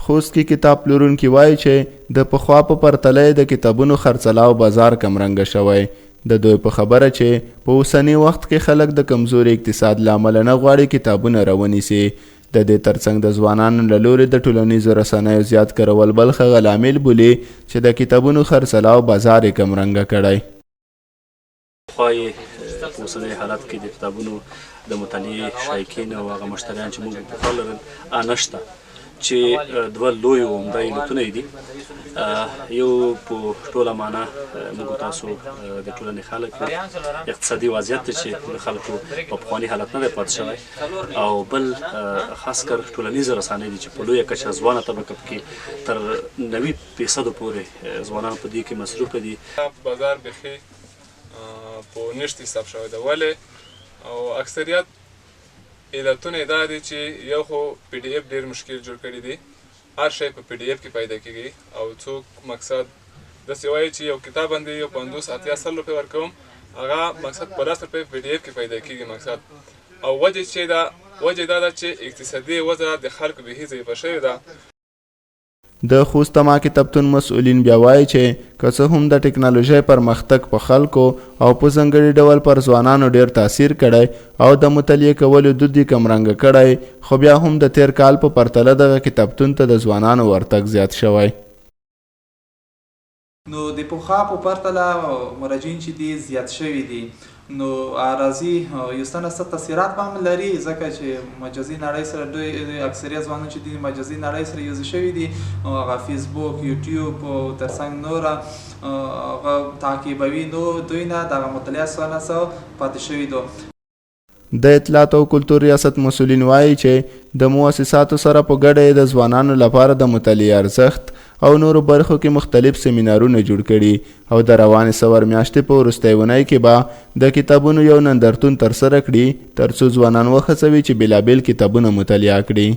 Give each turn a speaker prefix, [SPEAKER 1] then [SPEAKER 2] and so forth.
[SPEAKER 1] خوست کې کتاب پلورونکي وایي چې د پخوا په پرتله د کتابونو خرڅلاو بازار کمرنګه شوی. د دوی په خبره چې په اوسني وخت کې خلک د کمزوري اقتصاد له امله نه غواړي کتابونه راونیسي. د دې ترڅنګ د ځوانانو له لورې د ټولنیزو رسنیو زیات کارول بل هغه لامل بولي چې د کتابونو خرڅلاو بازار یې کمرنګه کړی.
[SPEAKER 2] پخوا یې په اوسني حالت کې د کتابونو د مطالعې شایقین او هغه مشتریان چې موږ پخوا لرل نشته، چې دوه لوی عمده علتونه یې دي. یو په ټوله معنا موږ تاسو د ټولنې خلک اقتصادي وضعیت چې د خلکو په پخواني حالت نه دی پاتې شوی، او بل خاص کر ټولنیزه رسنۍ دي چې په لویه کچه ځوانه طبقه کې تر 90% پورې ځوانان په دې کې مصروفه دي.
[SPEAKER 3] بازار بیخي په نشت حساب شوی دی، ولې او اکثریت علتونه دا دي چې یو خو پی ډي اف ډېر مشکل جوړ کړی دی، هر شی په پی ډي اف کې پیدا کېږي، او څوک مقصد داسې وایي چې یو کتاب باندې یو 50-80 روپۍ ورکوم، هغه مقصد 50 روپۍ پی ډي اف کې پیدا کېږي مقصد. او وجه دا ده چې اقتصادي وضع د خلکو بیخي ضعیفه شوې ده.
[SPEAKER 1] د خوست تما کتابتون مسؤلین بیا وایي چې که څه هم د ټکنالوژۍ پرمختګ په خلکو او په ځانګړي ډول پر ځوانانو ډیر تاثیر کړی او د مطالعې کولو دود یې کمرنګه کړی، خو بیا هم د تیر کال په پرتله دغه کتابتون ته د ځوانانو ورتګ زیات شوی.
[SPEAKER 4] نو د پخوا په پرتله مراجعین چې دي زیات شوي دي، نو راځي یو څه څه تاثیرات به هم لري، ځکه چې مجازي نړۍ سره دوی اکثریت ځوانان چې دي مجازي نړۍ سره یوځای شوي دي، هغه فیسبوک، یوټیوب او ترڅنګ نوره هغه تعقیبوي، نو دوی نه دغه مطالعه څه پاتې شوي دي.
[SPEAKER 1] د اطلاعات او کلتور ریاست مسؤلین وایي چې د مؤسساتو سره په ګډه د ځوانانو لپاره د مطالعې ارزښت او نورو برخو کې مختلف سیمینارونه جوړ کړي، او د روانې سور میاشتې په وروستۍ اونۍ کې به د کتابونو یو نندارتون ترسره کړي ترڅو ځوانان وهڅوي چې بېلابېل کتابونه مطالعه کړي.